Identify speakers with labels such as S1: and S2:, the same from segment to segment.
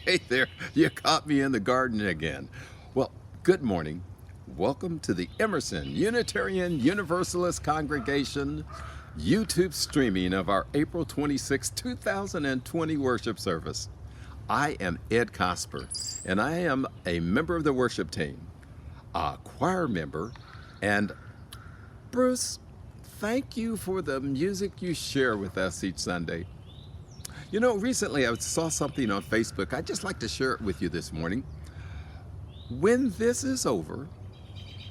S1: Hey there, you caught me in the garden again. Well, good morning. Welcome to the Emerson Unitarian Universalist Congregation YouTube streaming of our April 26, 2020 worship service. I am Ed Cosper, and I am a member of the worship team, a choir member, and Bruce, thank you for the music you share with us each Sunday. You know, recently I saw something on Facebook. I'd just like to share it with you this morning. When this is over,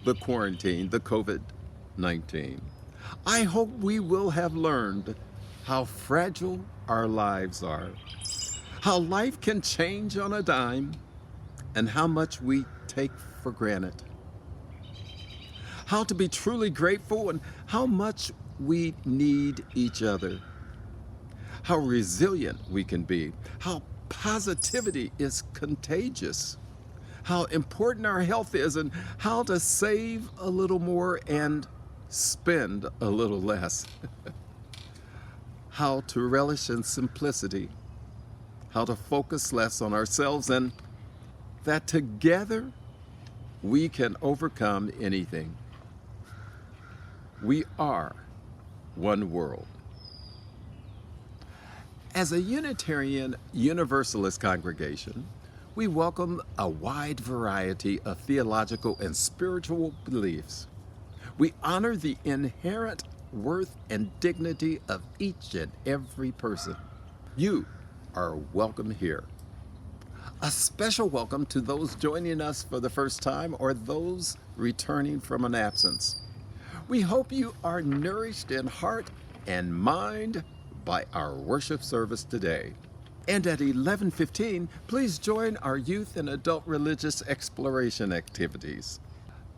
S1: the quarantine, the COVID-19, I hope we will have learned how fragile our lives are, how life can change on a dime, and how much we take for granted. How to be truly grateful and how much we need each other. How resilient we can be, how positivity is contagious, how important our health is, and how to save a little more and spend a little less. How to relish in simplicity, how to focus less on ourselves, and that together we can overcome anything. We are one world. As a Unitarian Universalist congregation, we welcome a wide variety of theological and spiritual beliefs. We honor the inherent worth and dignity of each and every person. You are welcome here. A special welcome to those joining us for the first time or those returning from an absence. We hope you are nourished in heart and mind by our worship service today. And at 11:15, please join our youth and adult religious exploration activities.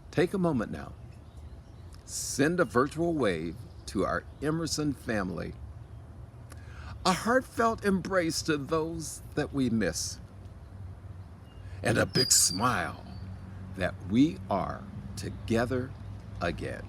S1: Take a moment now. Send a virtual wave to our Emerson family. A heartfelt embrace to those that we miss. And a big smile that we are together again.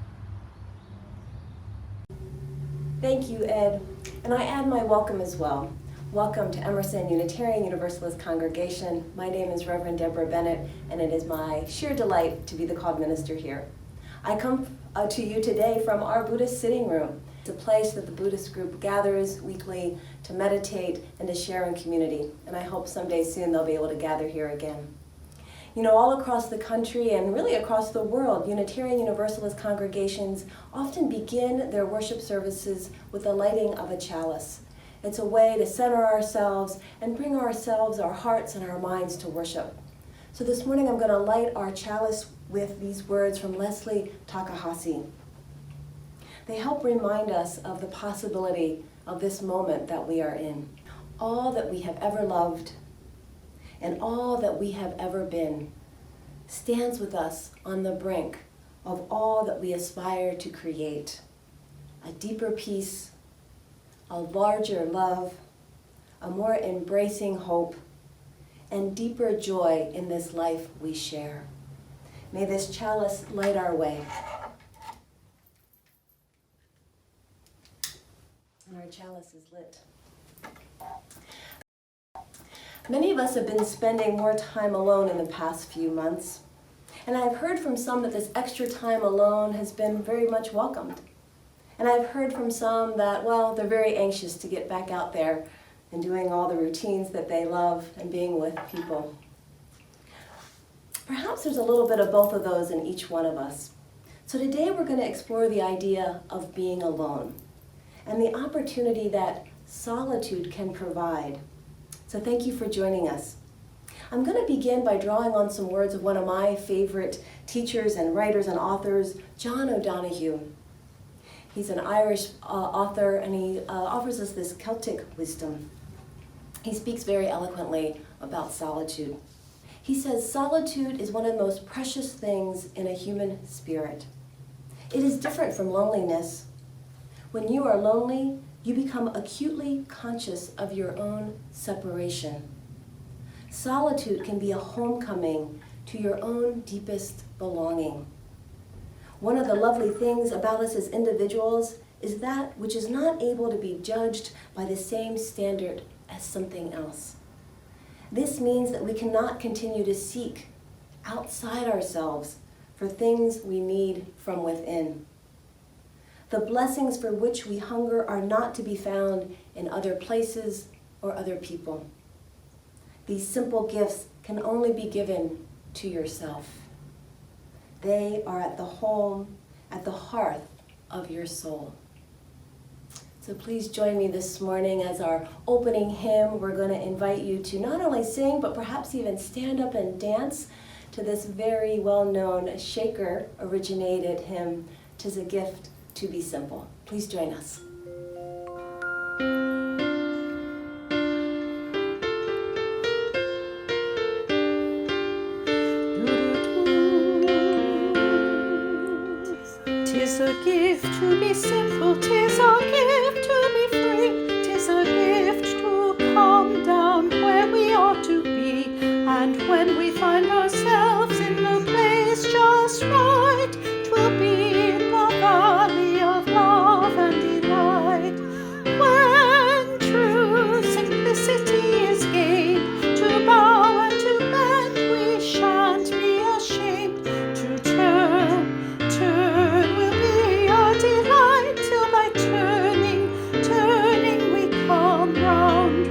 S2: Thank you, Ed. And I add my welcome as well. Welcome to Emerson Unitarian Universalist Congregation. My name is Reverend Deborah Bennett, and it is my sheer delight to be the called minister here. I come to you today from our Buddhist sitting room. It's a place that the Buddhist group gathers weekly to meditate and to share in community. And I hope someday soon they'll be able to gather here again. You know, all across the country and really across the world, Unitarian Universalist congregations often begin their worship services with the lighting of a chalice. It's a way to center ourselves and bring ourselves, our hearts, and our minds to worship. So this morning I'm going to light our chalice with these words from Leslie Takahashi. They help remind us of the possibility of this moment that we are in. All that we have ever loved and all that we have ever been stands with us on the brink of all that we aspire to create. A deeper peace, a larger love, a more embracing hope, and deeper joy in this life we share. May this chalice light our way. And our chalice is lit. Many of us have been spending more time alone in the past few months, and I've heard from some that this extra time alone has been very much welcomed. And I've heard from some that, well, they're very anxious to get back out there and doing all the routines that they love and being with people. Perhaps there's a little bit of both of those in each one of us. So today we're going to explore the idea of being alone and the opportunity that solitude can provide. So thank you for joining us. I'm going to begin by drawing on some words of one of my favorite teachers and writers and authors, John O'Donoghue. He's an Irish author, and he offers us this Celtic wisdom. He speaks very eloquently about solitude. He says, solitude is one of the most precious things in a human spirit. It is different from loneliness. When you are lonely, you become acutely conscious of your own separation. Solitude can be a homecoming to your own deepest belonging. One of the lovely things about us as individuals is that which is not able to be judged by the same standard as something else. This means that we cannot continue to seek outside ourselves for things we need from within. The blessings for which we hunger are not to be found in other places or other people. These simple gifts can only be given to yourself. They are at the home, at the hearth of your soul. So please join me this morning as our opening hymn. We're going to invite you to not only sing, but perhaps even stand up and dance to this very well-known Shaker originated hymn, "'Tis a Gift to Be Simple." Please join us.
S3: Tis a gift to be simple, tis a gift to be free, tis a gift to come down where we ought to be, and when we find ourselves in the place just right, 'twill be the valley of love and delight. When true simplicity is gained, to bow and to bend we shan't be ashamed, to turn will be a delight, till by turning we come round.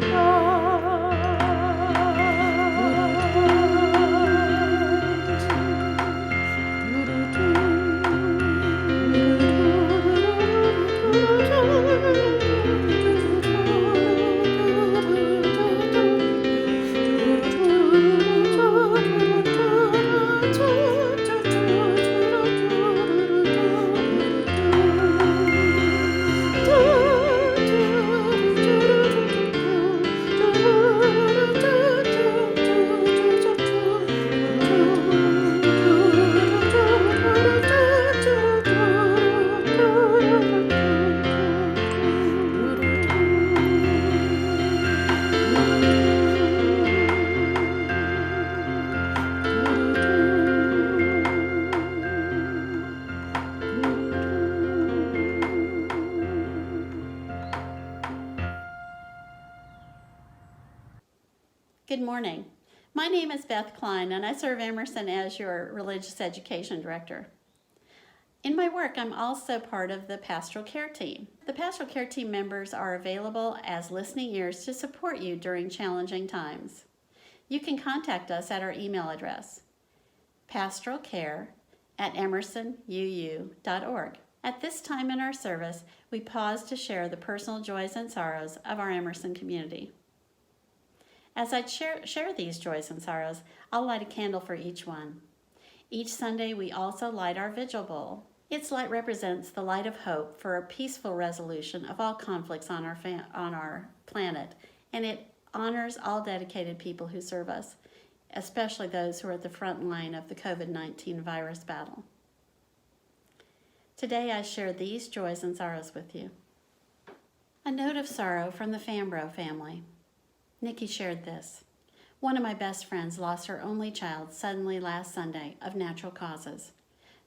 S4: Good morning. My name is Beth Klein, and I serve Emerson as your Religious Education Director. In my work, I'm also part of the Pastoral Care Team. The Pastoral Care Team members are available as listening ears to support you during challenging times. You can contact us at our email address, pastoralcare@emersonuu.org. At this time in our service, we pause to share the personal joys and sorrows of our Emerson community. As I share these joys and sorrows, I'll light a candle for each one. Each Sunday, we also light our vigil bowl. Its light represents the light of hope for a peaceful resolution of all conflicts on our planet, and it honors all dedicated people who serve us, especially those who are at the front line of the COVID-19 virus battle. Today, I share these joys and sorrows with you. A note of sorrow from the Fambro family. Nikki shared this. One of my best friends lost her only child suddenly last Sunday of natural causes.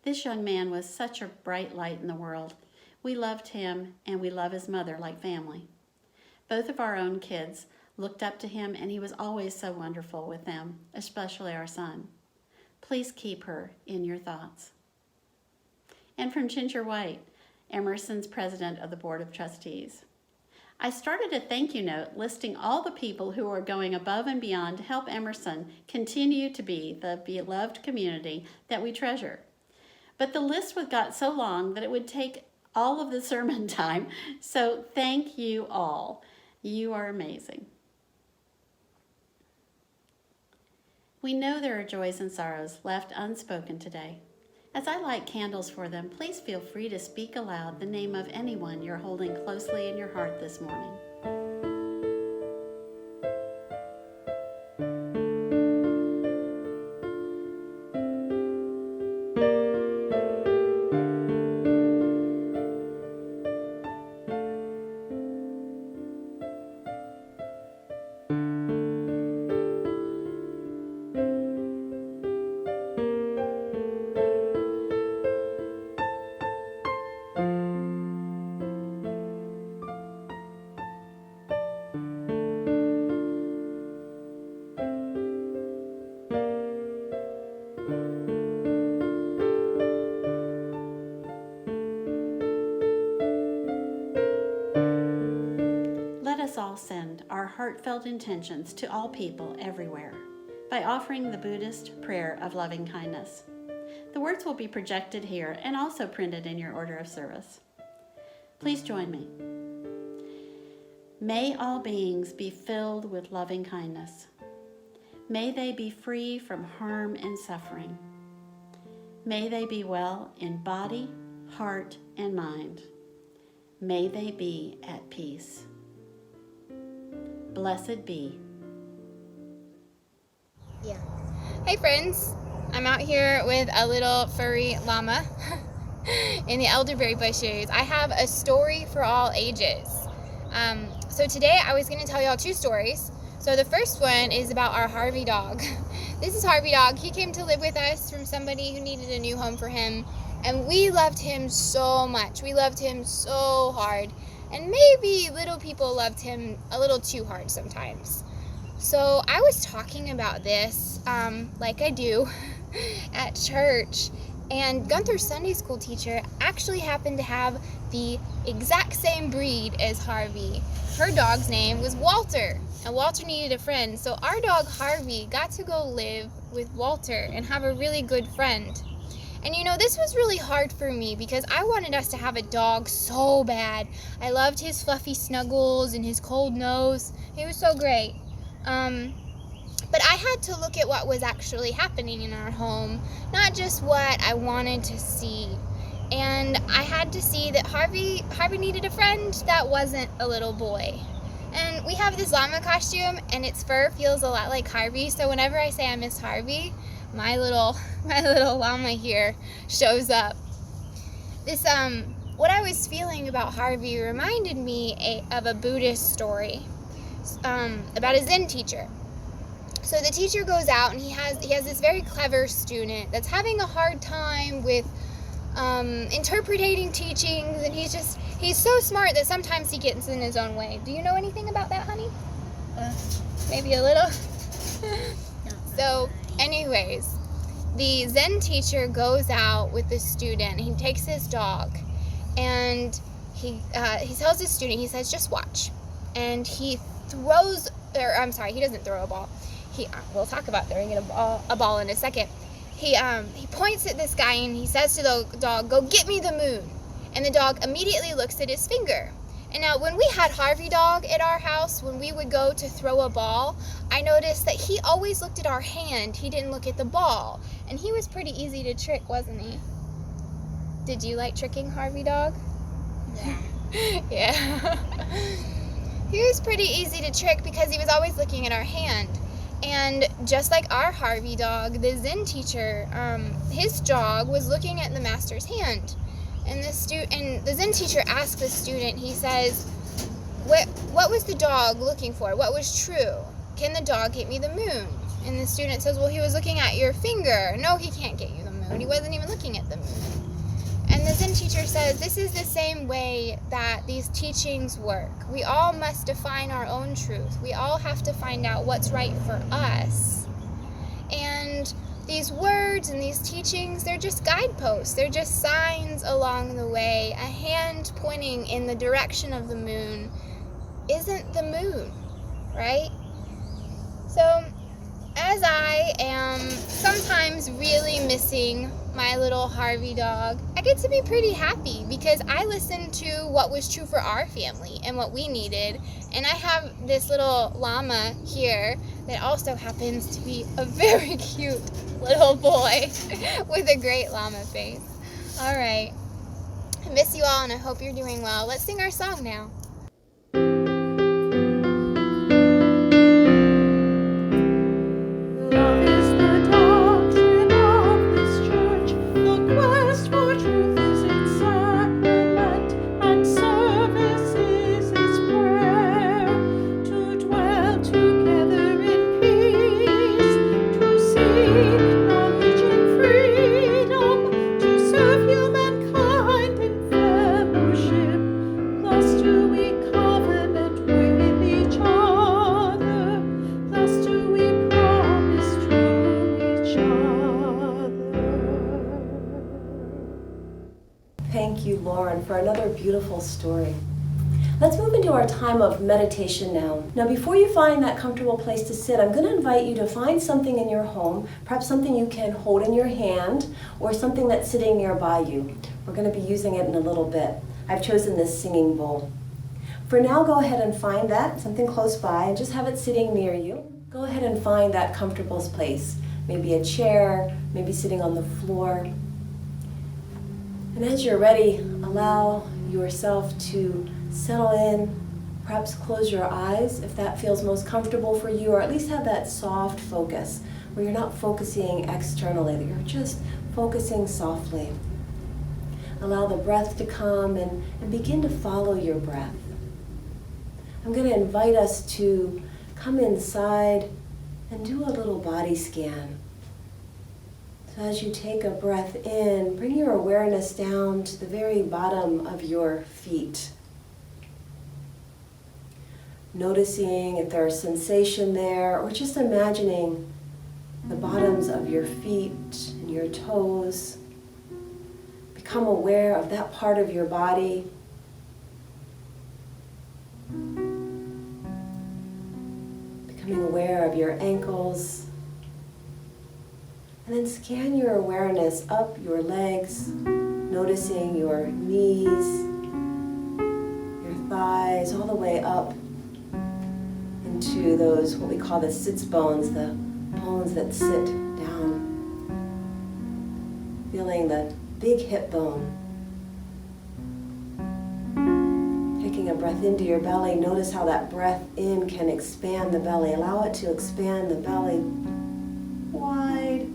S4: This young man was such a bright light in the world. We loved him and we love his mother like family. Both of our own kids looked up to him and he was always so wonderful with them, especially our son. Please keep her in your thoughts. And from Ginger White, Emerson's president of the Board of Trustees. I started a thank you note listing all the people who are going above and beyond to help Emerson continue to be the beloved community that we treasure. But the list got so long that it would take all of the sermon time, so thank you all. You are amazing. We know there are joys and sorrows left unspoken today. As I light candles for them, please feel free to speak aloud the name of anyone you're holding closely in your heart this morning. heartfelt intentions to all people everywhere by offering the Buddhist prayer of loving kindness. The words will be projected here and also printed in your order of service. Please join me. May all beings be filled with loving kindness. May they be free from harm and suffering. May they be well in body, heart, and mind. May they be at peace. Blessed be.
S5: Yeah. Hey friends, I'm out here with a little furry llama in the elderberry bushes. I have a story for all ages. So today I was going to tell y'all two stories. So the first one is about our Harvey dog. This is Harvey dog. He came to live with us from somebody who needed a new home for him. And we loved him so much. We loved him so hard. And maybe little people loved him a little too hard sometimes. So I was talking about this, like I do, at church. And Gunther's Sunday school teacher actually happened to have the exact same breed as Harvey. Her dog's name was Walter, and Walter needed a friend. So our dog Harvey got to go live with Walter and have a really good friend. And you know, this was really hard for me because I wanted us to have a dog so bad. I loved his fluffy snuggles and his cold nose. He was so great. But I had to look at what was actually happening in our home, not just what I wanted to see. And I had to see that Harvey needed a friend that wasn't a little boy. And we have this llama costume, and its fur feels a lot like Harvey. So whenever I say I miss Harvey, my little llama here shows up. This what I was feeling about Harvey reminded me of a Buddhist story about a Zen teacher. So the teacher goes out and he has this very clever student that's having a hard time with interpreting teachings, and he's so smart that sometimes he gets in his own way. Do you know anything about that, honey? Maybe a little. So anyways, the Zen teacher goes out with the student. He takes his dog, and he tells his student, he says, just watch. And he doesn't throw a ball. We'll talk about throwing a ball in a second. He points at this guy and he says to the dog, go get me the moon. And the dog immediately looks at his finger. And now when we had Harvey dog at our house, when we would go to throw a ball, I noticed that he always looked at our hand. He didn't look at the ball. And he was pretty easy to trick, wasn't he? Did you like tricking Harvey dog? Yeah. Yeah. He was pretty easy to trick because he was always looking at our hand. And just like our Harvey dog, the Zen teacher, his dog was looking at the master's hand. And the Zen teacher asked the student, he says, what was the dog looking for? What was true? Can the dog get me the moon? And the student says, well, he was looking at your finger. No, he can't get you the moon. He wasn't even looking at the moon. And the Zen teacher says, this is the same way that these teachings work. We all must define our own truth. We all have to find out what's right for us. And these words and these teachings, they're just guideposts. They're just signs along the way. A hand pointing in the direction of the moon isn't the moon, right? So, as I am sometimes really missing my little Harvey dog, I get to be pretty happy because I listened to what was true for our family and what we needed. And I have this little llama here that also happens to be a very cute little boy with a great llama face. All right. I miss you all and I hope you're doing well. Let's sing our song now.
S3: Love is the doctrine of this church. The quest for truth is its sacrament, and service is its prayer. To dwell together in peace, to seek knowledge in freedom, to serve humankind in fellowship. Thus do we covenant with each other. Thus do we promise to each other.
S2: Thank you, Lauren, for another beautiful story. Let's move into our time of meditation now. Now, before you find that comfortable place to sit, I'm going to invite you to find something in your home, perhaps something you can hold in your hand or something that's sitting nearby you. We're going to be using it in a little bit. I've chosen this singing bowl. For now, go ahead and find that, something close by, and just have it sitting near you. Go ahead and find that comfortable place, maybe a chair, maybe sitting on the floor. And as you're ready, allow yourself to settle in, perhaps close your eyes if that feels most comfortable for you, or at least have that soft focus where you're not focusing externally, that you're just focusing softly. Allow the breath to come and begin to follow your breath. I'm going to invite us to come inside and do a little body scan. So as you take a breath in, bring your awareness down to the very bottom of your feet. Noticing if there's sensation there, or just imagining the bottoms of your feet and your toes. Become aware of that part of your body. Becoming aware of your ankles. And then scan your awareness up your legs, noticing your knees, your thighs, all the way up into those, what we call the sits bones, the bones that sit down. Feeling the big hip bone. Taking a breath into your belly, notice how that breath in can expand the belly. Allow it to expand the belly wide.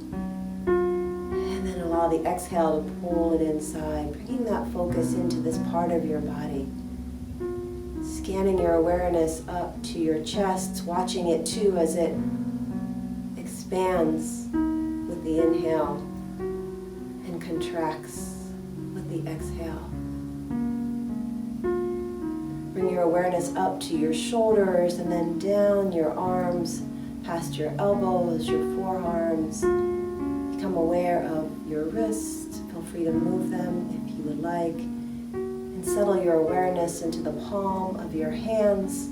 S2: And then allow the exhale to pull it inside, bringing that focus into this part of your body. Scanning your awareness up to your chest, watching it too as it expands with the inhale and contracts with the exhale. Bring your awareness up to your shoulders and then down your arms, past your elbows, your forearms. Become aware of your wrists. Feel free to move them if you would like. And settle your awareness into the palm of your hands.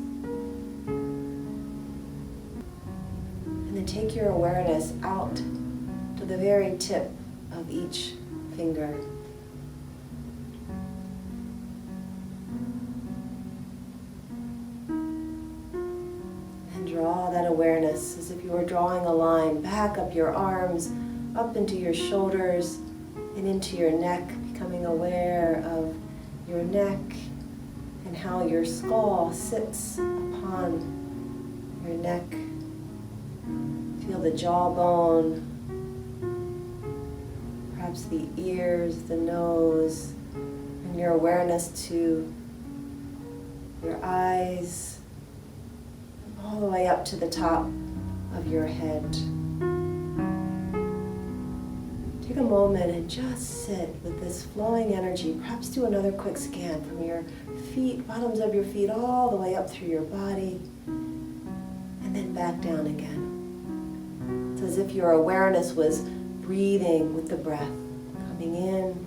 S2: And then take your awareness out to the very tip of each finger. And draw that awareness as if you were drawing a line back up your arms, up into your shoulders, and into your neck, becoming aware of your neck and how your skull sits upon your neck. Feel the jawbone, perhaps the ears, the nose, and your awareness to your eyes, all the way up to the top of your head. Take a moment and just sit with this flowing energy. Perhaps do another quick scan from your feet, bottoms of your feet, all the way up through your body, and then back down again. It's as if your awareness was breathing with the breath, coming in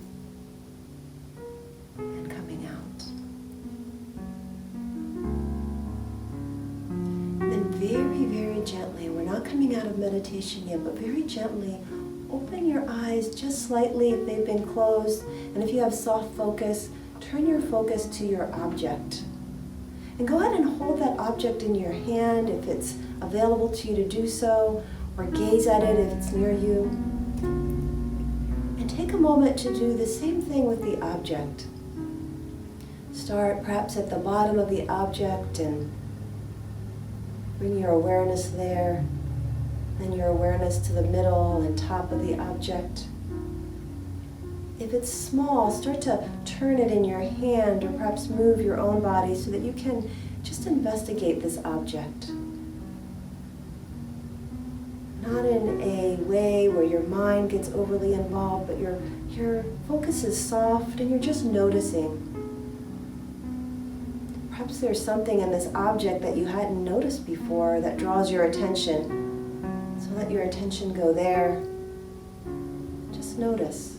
S2: and coming out. And then very, very gently, we're not coming out of meditation yet, but very gently, open your eyes just slightly if they've been closed. And if you have soft focus, turn your focus to your object. And go ahead and hold that object in your hand if it's available to you to do so, or gaze at it if it's near you. And take a moment to do the same thing with the object. Start perhaps at the bottom of the object and bring your awareness there. Then your awareness to the middle and top of the object. If it's small, start to turn it in your hand or perhaps move your own body so that you can just investigate this object. Not in a way where your mind gets overly involved, but your focus is soft and you're just noticing. Perhaps there's something in this object that you hadn't noticed before that draws your attention. So let your attention go there. Just notice.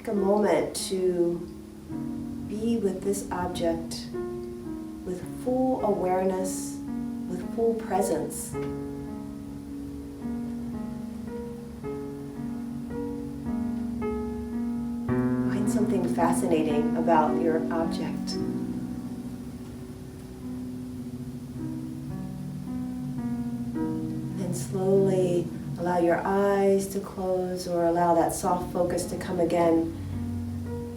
S2: take a moment to be with this object with full awareness, with full presence. Find something fascinating about your object. Then slowly allow your eyes to close or allow that soft focus to come again,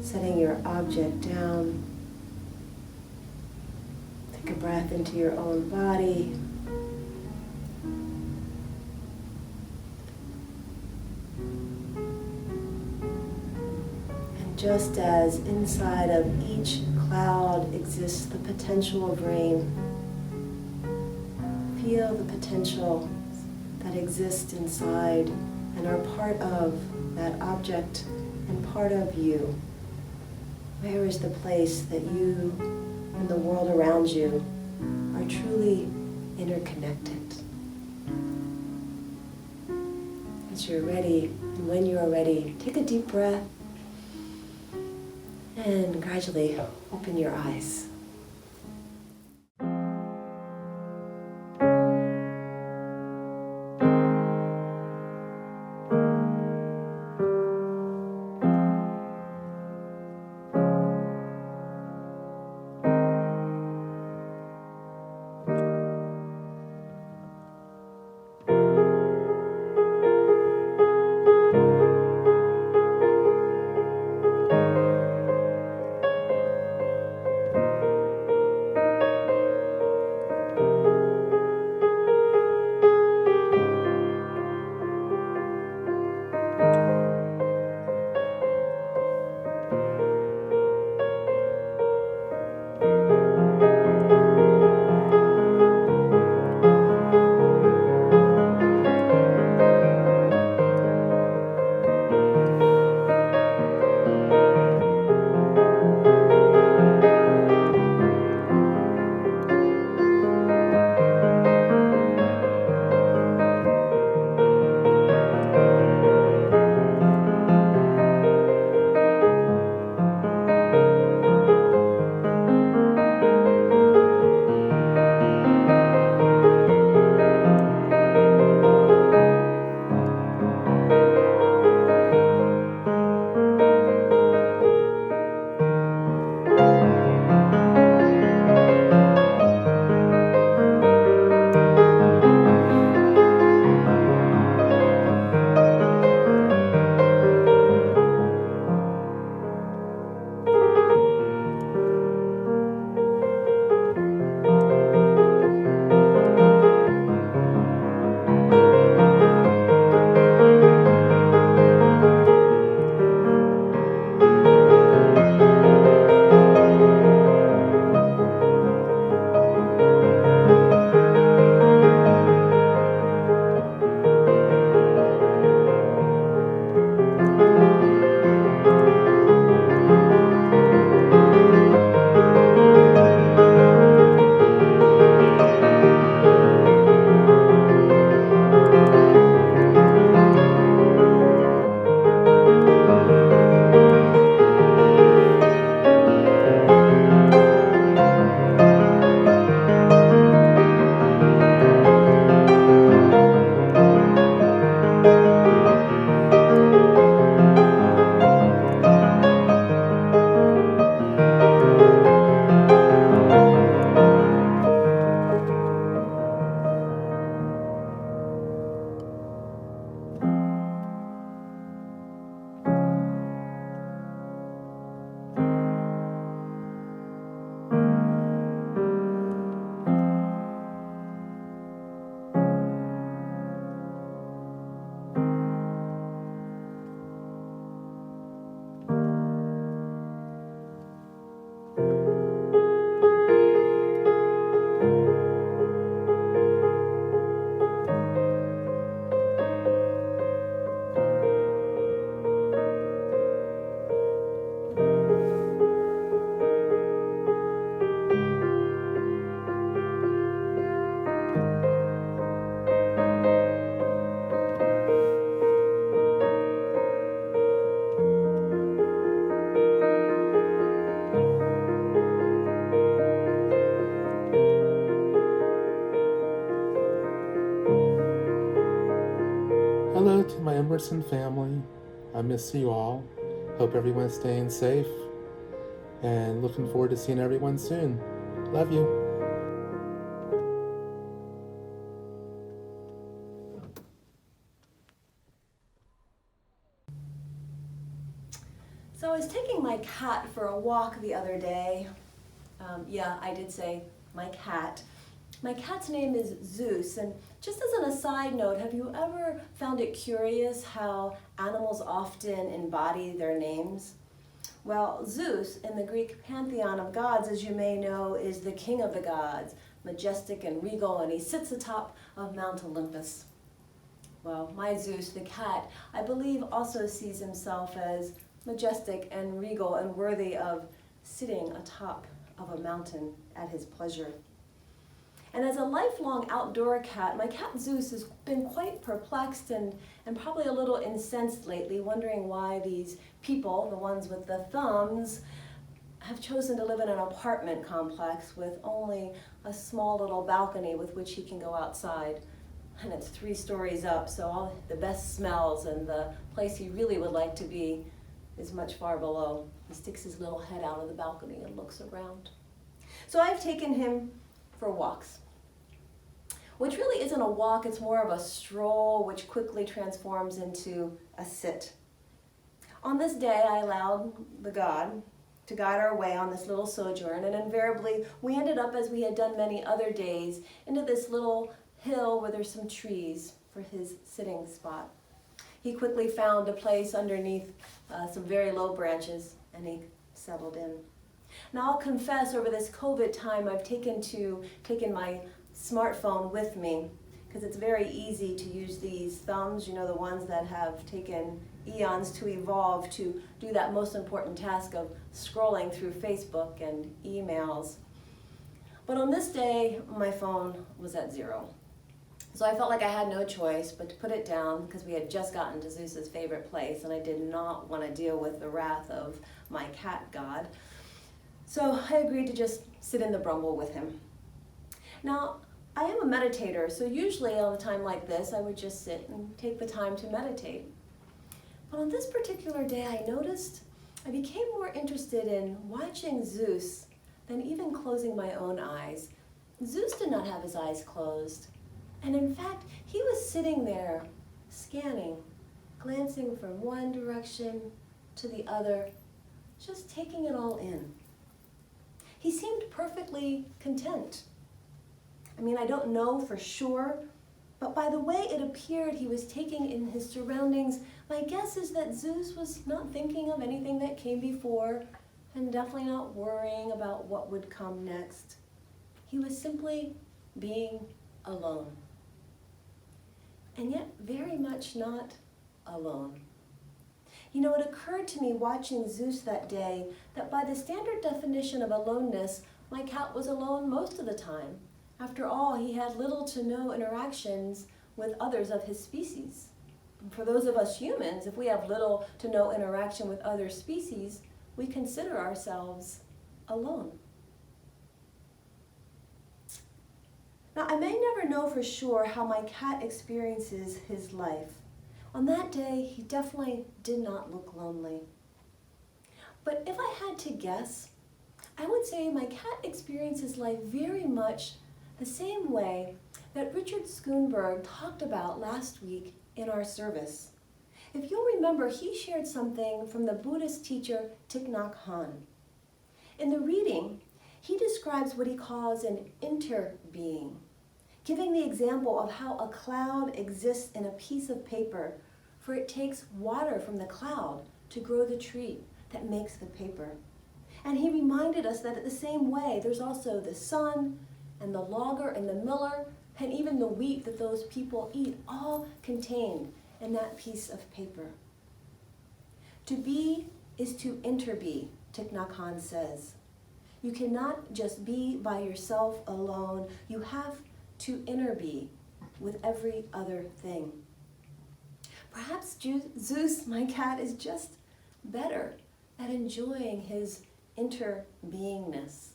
S2: setting your object down. Take a breath into your own body. And just as inside of each cloud exists the potential of rain, feel the potential that exist inside and are part of that object and part of you. Where is the place that you and the world around you are truly interconnected? As you're ready, and when you are ready, take a deep breath and gradually open your eyes.
S6: to my Emerson family. I miss you all. Hope everyone's staying safe. And looking forward to seeing everyone soon. Love you.
S2: So I was taking my cat for a walk the other day. Yeah, I did say my cat. My cat's name is Zeus, and just as an aside note, have you ever found it curious how animals often embody their names? Well, Zeus, in the Greek pantheon of gods, as you may know, is the king of the gods, majestic and regal, and he sits atop of Mount Olympus. Well, my Zeus, the cat, I believe also sees himself as majestic and regal and worthy of sitting atop of a mountain at his pleasure. And as a lifelong outdoor cat, my cat Zeus has been quite perplexed and probably a little incensed lately, wondering why these people, the ones with the thumbs, have chosen to live in an apartment complex with only a small little balcony with which he can go outside. And it's 3 stories up, so all the best smells and the place he really would like to be is much far below. He sticks his little head out of the balcony and looks around. So I've taken him for walks, which really isn't a walk, it's more of a stroll, which quickly transforms into a sit. On this day, I allowed the God to guide our way on this little sojourn, and invariably, we ended up, as we had done many other days, into this little hill where there's some trees for his sitting spot. He quickly found a place underneath some very low branches, and he settled in. Now I'll confess, over this COVID time, I've taken my smartphone with me, because it's very easy to use these thumbs, you know, the ones that have taken eons to evolve to do that most important task of scrolling through Facebook and emails. But on this day, my phone was at 0. So I felt like I had no choice but to put it down, because we had just gotten to Zeus's favorite place, and I did not want to deal with the wrath of my cat god. So I agreed to just sit in the brumble with him. Now, I am a meditator, so usually on a time like this, I would just sit and take the time to meditate. But on this particular day, I noticed I became more interested in watching Zeus than even closing my own eyes. Zeus did not have his eyes closed. And in fact, he was sitting there, scanning, glancing from one direction to the other, just taking it all in. He seemed perfectly content. I mean, I don't know for sure, but by the way it appeared he was taking in his surroundings, my guess is that Zeus was not thinking of anything that came before, and definitely not worrying about what would come next. He was simply being alone. And yet very much not alone. You know, it occurred to me watching Zeus that day that by the standard definition of aloneness, my cat was alone most of the time. After all, he had little to no interactions with others of his species. And for those of us humans, if we have little to no interaction with other species, we consider ourselves alone. Now, I may never know for sure how my cat experiences his life. On that day, he definitely did not look lonely. But if I had to guess, I would say my cat experiences life very much the same way that Richard Schoenberg talked about last week in our service. If you'll remember, he shared something from the Buddhist teacher Thich Nhat Hanh. In the reading, he describes what he calls an interbeing, giving the example of how a cloud exists in a piece of paper, for it takes water from the cloud to grow the tree that makes the paper. And he reminded us that in the same way, there's also the sun and the logger and the miller and even the wheat that those people eat, all contained in that piece of paper. To be is to interbe, Thich Nhat Hanh says. You cannot just be by yourself alone. You have to interbe with every other thing. Perhaps Zeus, my cat, is just better at enjoying his interbeingness.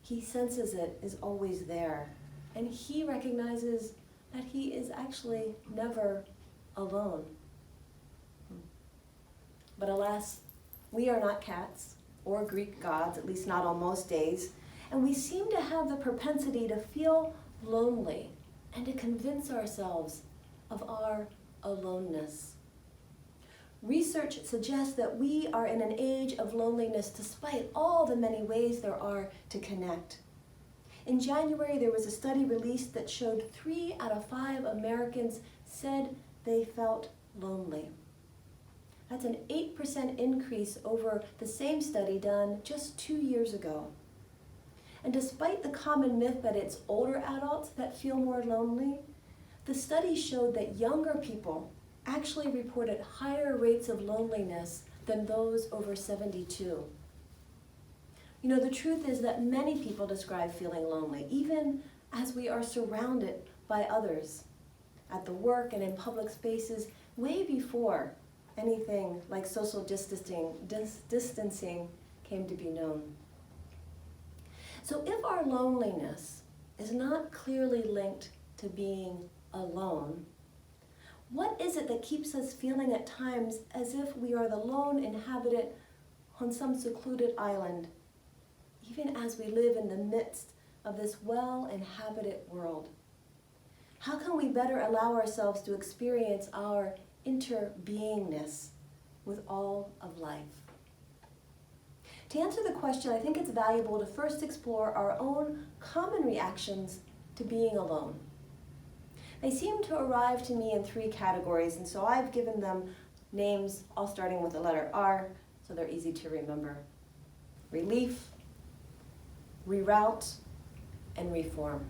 S2: He senses it is always there, and he recognizes that he is actually never alone. But alas, we are not cats or Greek gods, at least not on most days, and we seem to have the propensity to feel lonely and to convince ourselves of our aloneness. Research suggests that we are in an age of loneliness despite all the many ways there are to connect. In January, there was a study released that showed 3 out of 5 Americans said they felt lonely. That's an 8% increase over the same study done just 2 years ago. And despite the common myth that it's older adults that feel more lonely, the study showed that younger people actually reported higher rates of loneliness than those over 72. You know, the truth is that many people describe feeling lonely, even as we are surrounded by others, at the work and in public spaces, way before anything like social distancing came to be known. So if our loneliness is not clearly linked to being alone, what is it that keeps us feeling at times as if we are the lone inhabitant on some secluded island, even as we live in the midst of this well-inhabited world? How can we better allow ourselves to experience our interbeingness with all of life? To answer the question, I think it's valuable to first explore our own common reactions to being alone. They seem to arrive to me in 3 categories, and so I've given them names, all starting with the letter R, so they're easy to remember. Relief, reroute, and reform.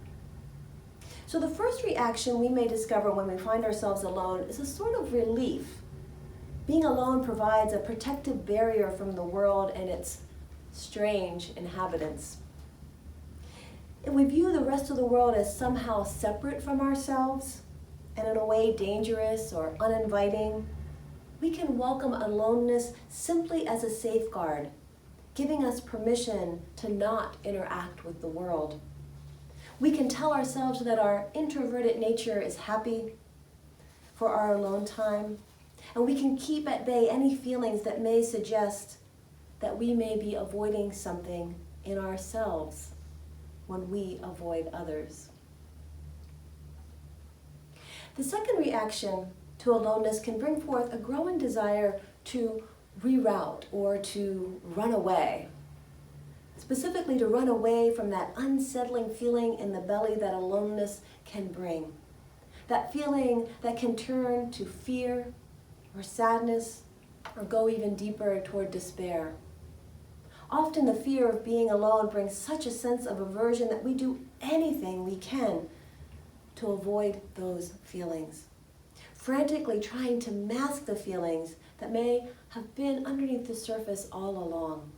S2: So the first reaction we may discover when we find ourselves alone is a sort of relief. Being alone provides a protective barrier from the world and its strange inhabitants. If we view the rest of the world as somehow separate from ourselves, and in a way dangerous or uninviting, we can welcome aloneness simply as a safeguard, giving us permission to not interact with the world. We can tell ourselves that our introverted nature is happy for our alone time, and we can keep at bay any feelings that may suggest that we may be avoiding something in ourselves when we avoid others. The second reaction to aloneness can bring forth a growing desire to reroute or to run away. Specifically, to run away from that unsettling feeling in the belly that aloneness can bring. That feeling that can turn to fear or sadness or go even deeper toward despair. Often the fear of being alone brings such a sense of aversion that we do anything we can to avoid those feelings, frantically trying to mask the feelings that may have been underneath the surface all along.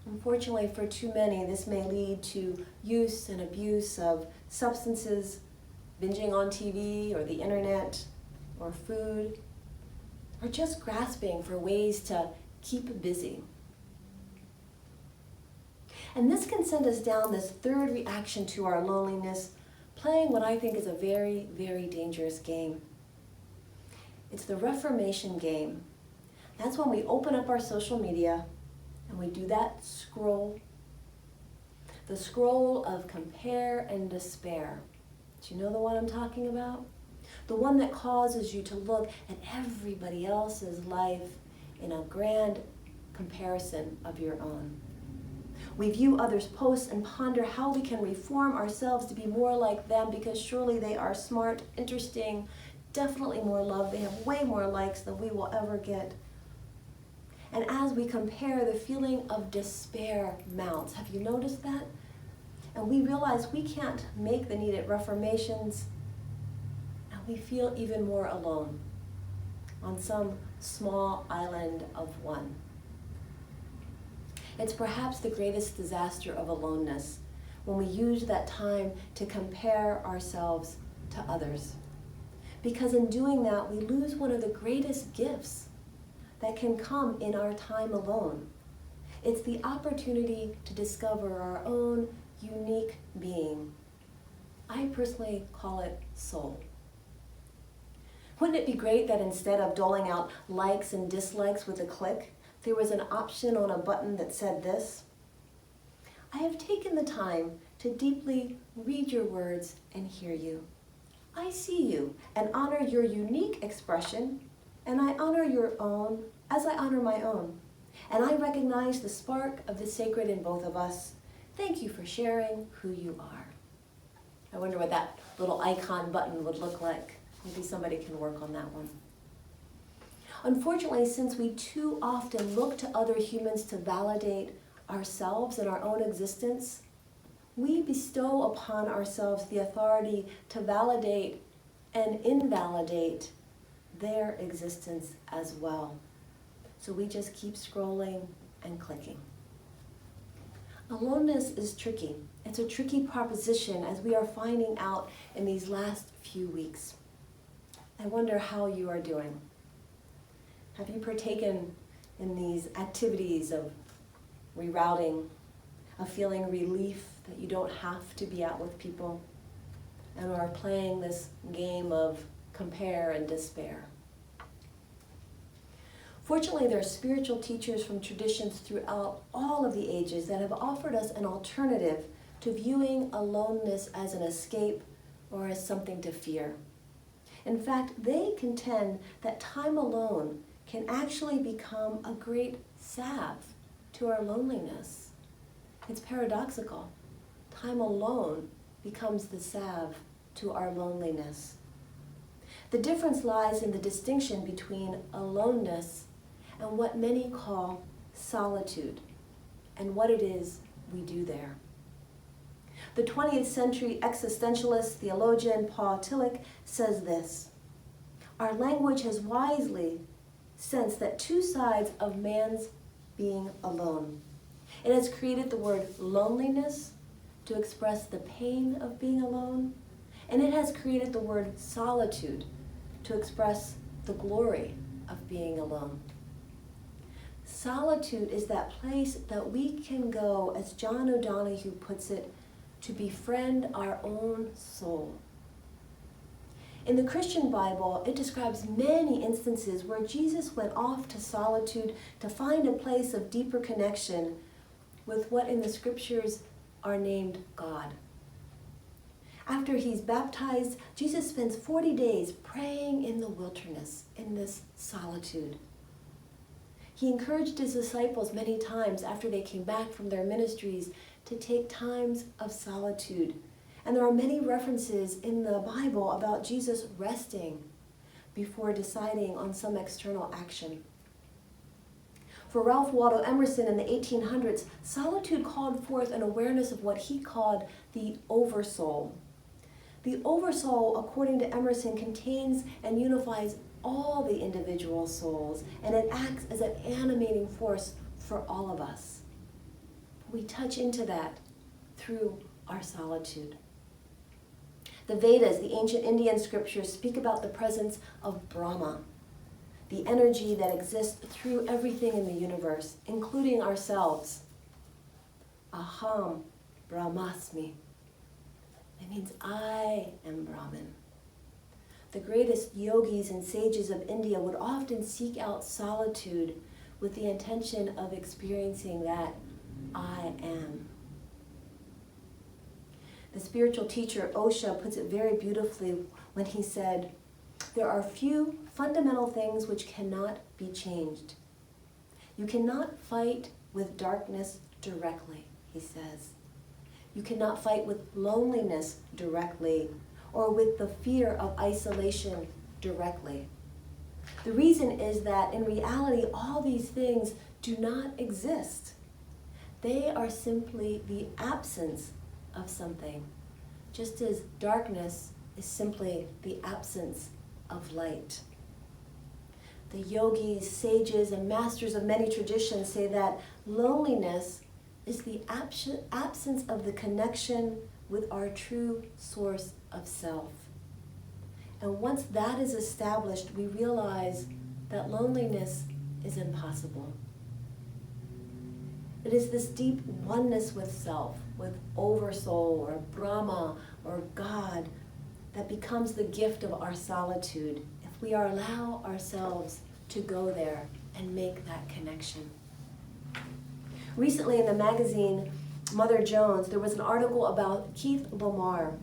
S2: Unfortunately, for too many, this may lead to use and abuse of substances, binging on TV or the internet or food, or just grasping for ways to keep busy. And this can send us down this third reaction to our loneliness, playing what I think is a very, very dangerous game. It's the reformation game. That's when we open up our social media and we do that scroll, the scroll of compare and despair. Do you know the one I'm talking about? The one that causes you to look at everybody else's life in a grand comparison of your own. We view others' posts and ponder how we can reform ourselves to be more like them, because surely they are smart, interesting, definitely more loved. They have way more likes than we will ever get. And as we compare, the feeling of despair mounts. Have you noticed that? And we realize we can't make the needed reformations, and we feel even more alone on some small island of one. It's perhaps the greatest disaster of aloneness when we use that time to compare ourselves to others. Because in doing that, we lose one of the greatest gifts that can come in our time alone. It's the opportunity to discover our own unique being. I personally call it soul. Wouldn't it be great that instead of doling out likes and dislikes with a click, there was an option on a button that said this? I have taken the time to deeply read your words and hear you. I see you and honor your unique expression, and I honor your own as I honor my own. And I recognize the spark of the sacred in both of us. Thank you for sharing who you are. I wonder what that little icon button would look like. Maybe somebody can work on that one. Unfortunately, since we too often look to other humans to validate ourselves and our own existence, we bestow upon ourselves the authority to validate and invalidate their existence as well. So we just keep scrolling and clicking. Aloneness is tricky. It's a tricky proposition, as we are finding out in these last few weeks. I wonder how you are doing. Have you partaken in these activities of rerouting, of feeling relief that you don't have to be out with people, and are playing this game of compare and despair? Fortunately, there are spiritual teachers from traditions throughout all of the ages that have offered us an alternative to viewing aloneness as an escape or as something to fear. In fact, they contend that time alone can actually become a great salve to our loneliness. It's paradoxical. Time alone becomes the salve to our loneliness. The difference lies in the distinction between aloneness and what many call solitude, and what it is we do there. The 20th century existentialist theologian Paul Tillich says this: our language has wisely sensed that two sides of man's being alone. It has created the word loneliness to express the pain of being alone, and it has created the word solitude to express the glory of being alone. Solitude is that place that we can go, as John O'Donohue puts it, to befriend our own soul. In the Christian Bible, it describes many instances where Jesus went off to solitude to find a place of deeper connection with what in the scriptures are named God. After he's baptized, Jesus spends 40 days praying in the wilderness, in this solitude. He encouraged his disciples many times after they came back from their ministries to take times of solitude. And there are many references in the Bible about Jesus resting before deciding on some external action. For Ralph Waldo Emerson in the 1800s, solitude called forth an awareness of what he called the oversoul. The oversoul, according to Emerson, contains and unifies all the individual souls, and it acts as an animating force for all of us. We touch into that through our solitude. The Vedas, the ancient Indian scriptures, speak about the presence of Brahma, the energy that exists through everything in the universe, including ourselves. Aham Brahmasmi. It means I am Brahman. The greatest yogis and sages of India would often seek out solitude with the intention of experiencing that I am. The spiritual teacher Osho puts it very beautifully when he said, there are few fundamental things which cannot be changed. You cannot fight with darkness directly, he says. You cannot fight with loneliness directly, or with the fear of isolation directly. The reason is that in reality, all these things do not exist. They are simply the absence of something, just as darkness is simply the absence of light. The yogis, sages, and masters of many traditions say that loneliness is the absence of the connection with our true source of self. And once that is established, we realize that loneliness is impossible. It is this deep oneness with self, with Oversoul or Brahma or God, that becomes the gift of our solitude if we allow ourselves to go there and make that connection. Recently in the magazine Mother Jones, there was an article about Keith Lamar.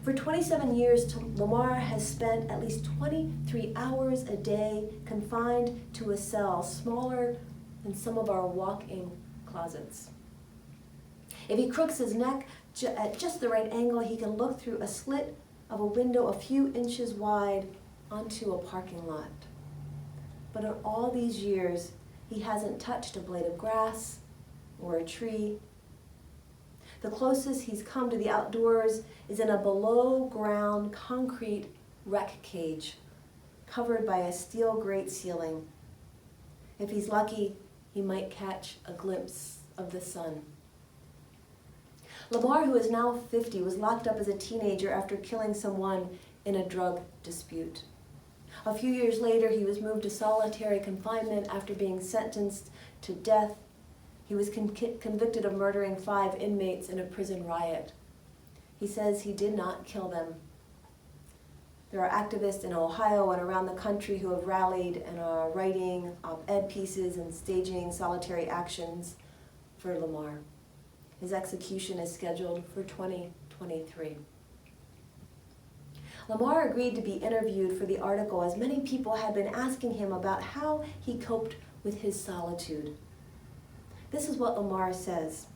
S2: For 27 years, Lamar has spent at least 23 hours a day confined to a cell smaller than some of our walk-in closets. If he crooks his neck at just the right angle, he can look through a slit of a window a few inches wide onto a parking lot. But in all these years, he hasn't touched a blade of grass or a tree. The closest he's come to the outdoors is in a below-ground concrete wreck cage covered by a steel grate ceiling. If he's lucky, he might catch a glimpse of the sun. Lamar, who is now 50, was locked up as a teenager after killing someone in a drug dispute. A few years later, he was moved to solitary confinement after being sentenced to death. He was convicted of murdering 5 inmates in a prison riot. He says he did not kill them. There are activists in Ohio and around the country who have rallied and are writing op-ed pieces and staging solitary actions for Lamar. His execution is scheduled for 2023. Lamar agreed to be interviewed for the article as many people had been asking him about how he coped with his solitude. This is what Lamar says.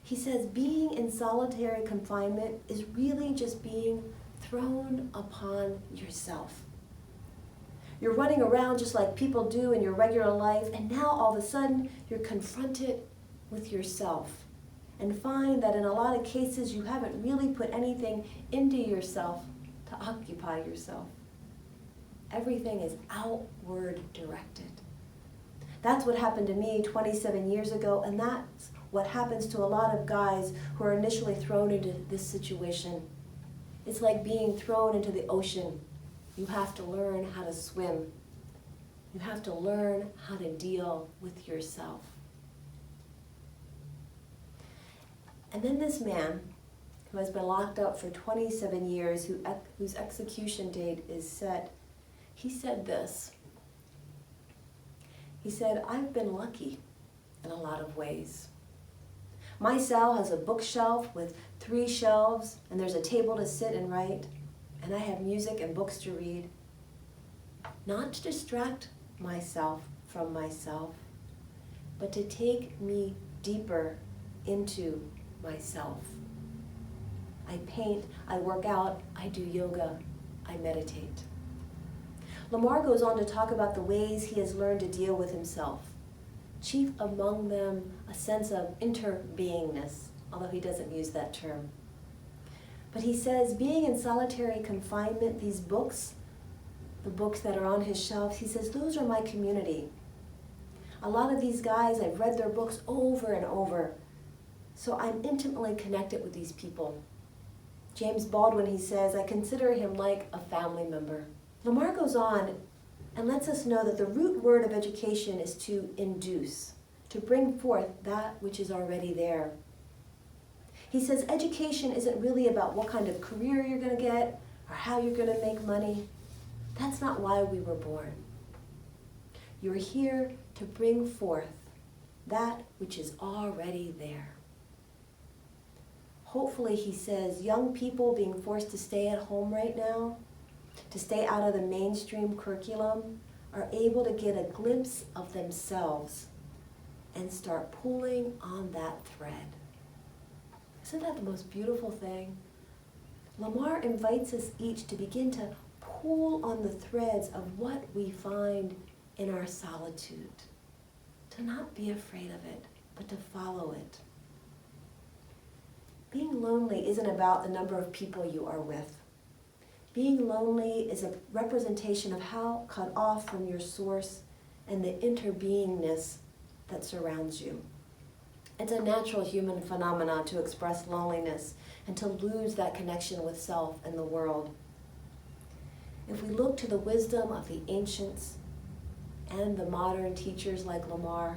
S2: He says, being in solitary confinement is really just being thrown upon yourself. You're running around just like people do in your regular life, and now all of a sudden you're confronted with yourself and find that in a lot of cases you haven't really put anything into yourself to occupy yourself. Everything is outward directed. That's what happened to me 27 years ago, and that's what happens to a lot of guys who are initially thrown into this situation. It's like being thrown into the ocean. You have to learn how to swim. You have to learn how to deal with yourself. And then this man, who has been locked up for 27 years, whose execution date is set, he said this. He said, I've been lucky in a lot of ways. My cell has a bookshelf with 3 shelves, and there's a table to sit and write, and I have music and books to read. Not to distract myself from myself, but to take me deeper into myself. I paint, I work out, I do yoga, I meditate. Lamar goes on to talk about the ways he has learned to deal with himself. Chief among them, a sense of interbeingness, although he doesn't use that term. But he says, being in solitary confinement, these books, the books that are on his shelves, he says, those are my community. A lot of these guys, I've read their books over and over, so I'm intimately connected with these people. James Baldwin, he says, I consider him like a family member. Lamar goes on and lets us know that the root word of education is to induce, to bring forth that which is already there. He says education isn't really about what kind of career you're going to get or how you're going to make money. That's not why we were born. You're here to bring forth that which is already there. Hopefully, he says, young people being forced to stay at home right now, to stay out of the mainstream curriculum, are able to get a glimpse of themselves and start pulling on that thread. Isn't that the most beautiful thing? Lamar invites us each to begin to pull on the threads of what we find in our solitude, to not be afraid of it, but to follow it. Being lonely isn't about the number of people you are with. Being lonely is a representation of how cut off from your source and the interbeingness that surrounds you. It's a natural human phenomenon to express loneliness and to lose that connection with self and the world. If we look to the wisdom of the ancients and the modern teachers like Lamar,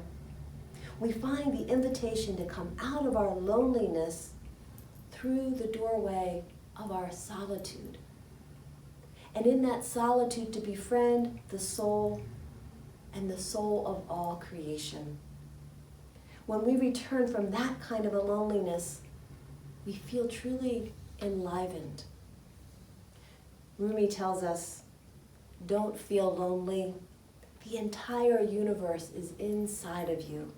S2: we find the invitation to come out of our loneliness through the doorway of our solitude. and in that solitude to befriend the soul and the soul of all creation. When we return from that kind of a loneliness, we feel truly enlivened. Rumi tells us, don't feel lonely. The entire universe is inside of you.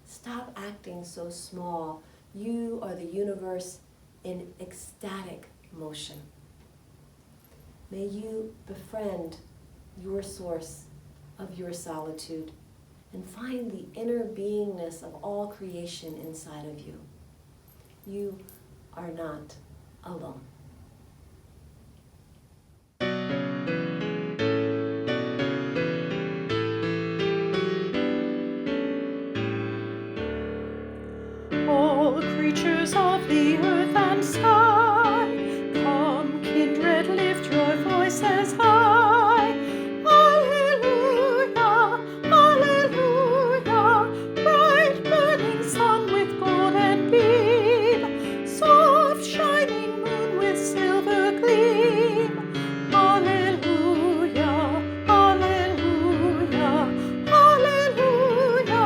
S2: Stop acting so small. You are the universe in ecstatic motion. May you befriend your source of your solitude and find the inner beingness of all creation inside of you. You are not alone.
S3: All creatures of the earth and sky, come, kindred, lift your voices high. Alleluia, alleluia, bright burning sun with golden beam, soft shining moon with silver gleam. Alleluia, alleluia, alleluia,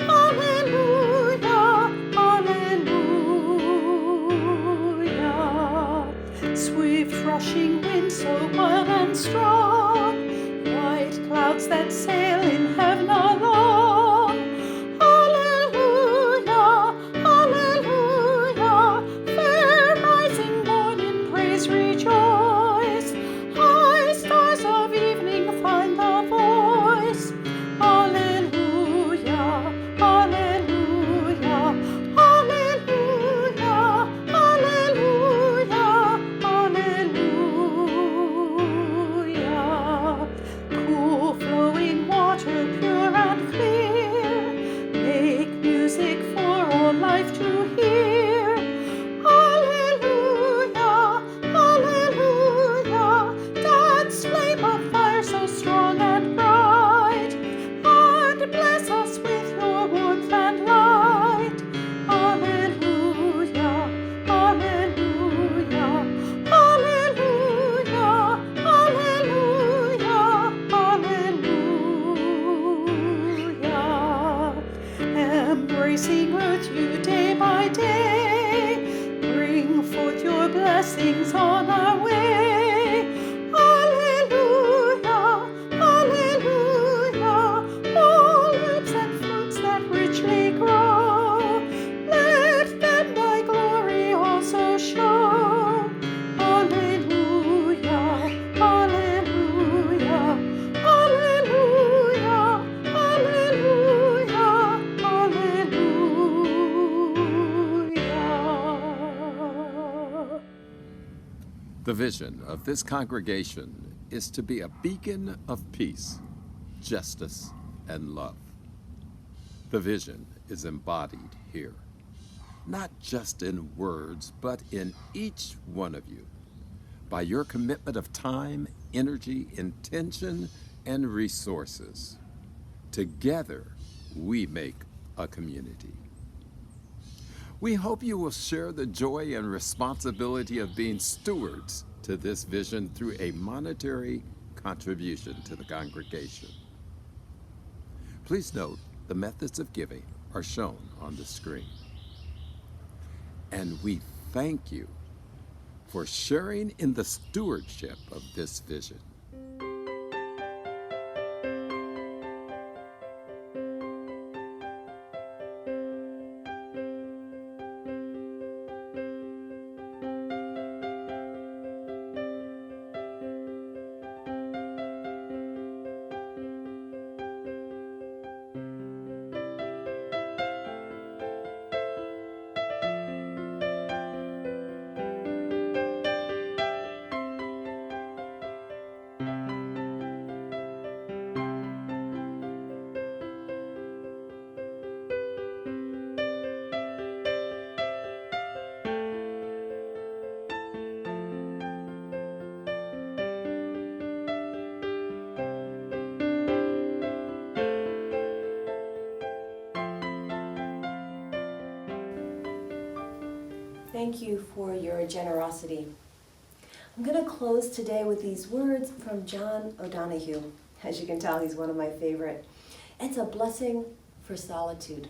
S3: alleluia, alleluia. Swift rushing wind so wild and strong, white clouds that sail in heaven along. Alleluia, alleluia, fair rising morn in praise rejoice. High stars of evening find the voice. Alleluia, alleluia, alleluia, alleluia, alleluia. Cool flowing water, pure and clear, make music for all life to hear. Alleluia, alleluia, dance flame of fire so strong and bright, and bless us with your warmth and light. Alleluia, alleluia, alleluia, alleluia, alleluia. Embracing earth you day by day, bring forth your blessings on our way. Alleluia, alleluia, all herbs and fruits that richly grow, let them thy glory also show. Alleluia, alleluia, alleluia, alleluia, alleluia.
S1: The vision of this congregation is to be a beacon of peace, justice, and love. The vision is embodied here, not just in words, but in each one of you, by your commitment of time, energy, intention, and resources. Together, we make a community. We hope you will share the joy and responsibility of being stewards to this vision through a monetary contribution to the congregation. Please note the methods of giving are shown on the screen. And we thank you for sharing in the stewardship of this vision.
S2: Thank you for your generosity. I'm going to close today with these words from John O'Donohue. As you can tell, he's one of my favorite. It's a blessing for solitude.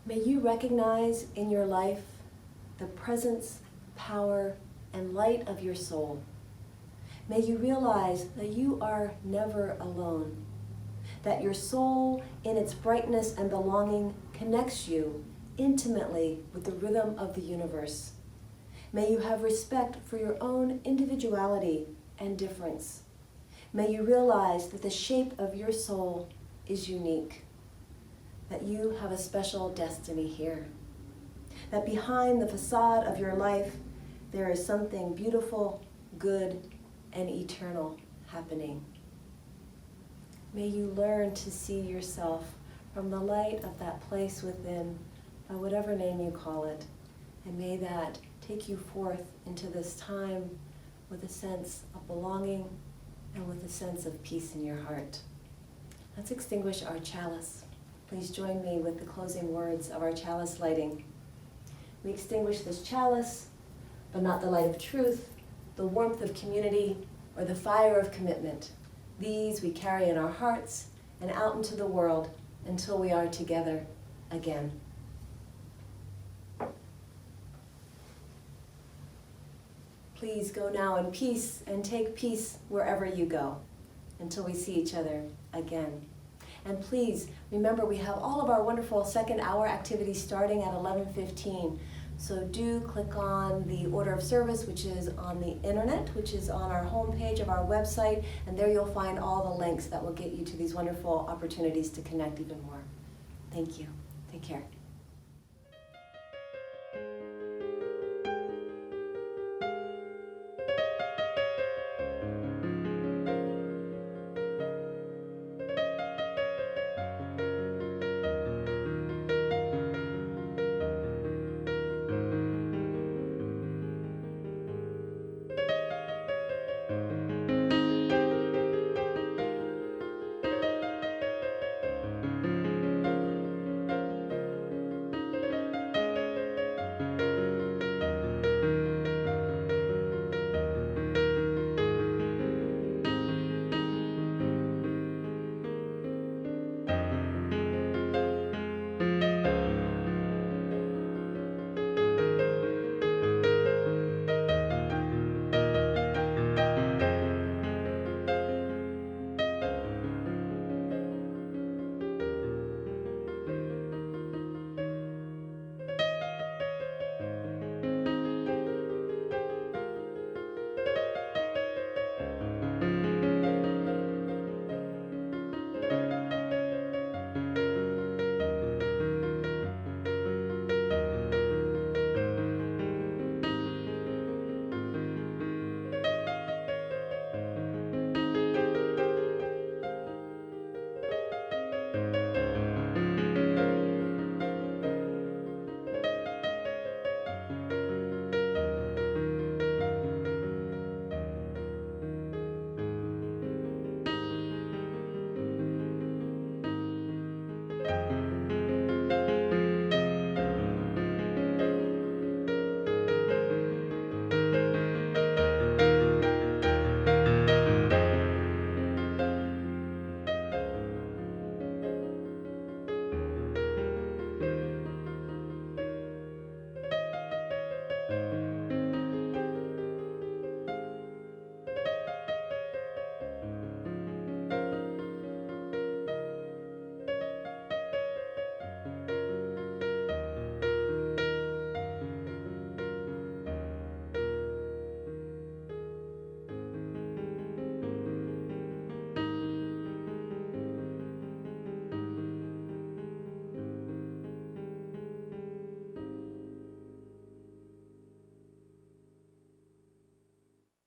S2: May you recognize in your life the presence, power, and light of your soul. May you realize that you are never alone, that your soul in its brightness and belonging connects you intimately with the rhythm of the universe. May you have respect for your own individuality and difference. May you realize that the shape of your soul is unique, that you have a special destiny here, that behind the facade of your life, there is something beautiful, good, and eternal happening. May you learn to see yourself from the light of that place within, by whatever name you call it, and may that take you forth into this time with a sense of belonging and with a sense of peace in your heart. Let's extinguish our chalice. Please join me with the closing words of our chalice lighting. We extinguish this chalice, but not the light of truth, the warmth of community, or the fire of commitment. These we carry in our hearts and out into the world until we are together again. Please go now in peace and take peace wherever you go until we see each other again. And please remember, we have all of our wonderful second hour activities starting at 11:15. So do click on the order of service, which is on the internet, which is on our homepage of our website, and there you'll find all the links that will get you to these wonderful opportunities to connect even more. Thank you. Take care.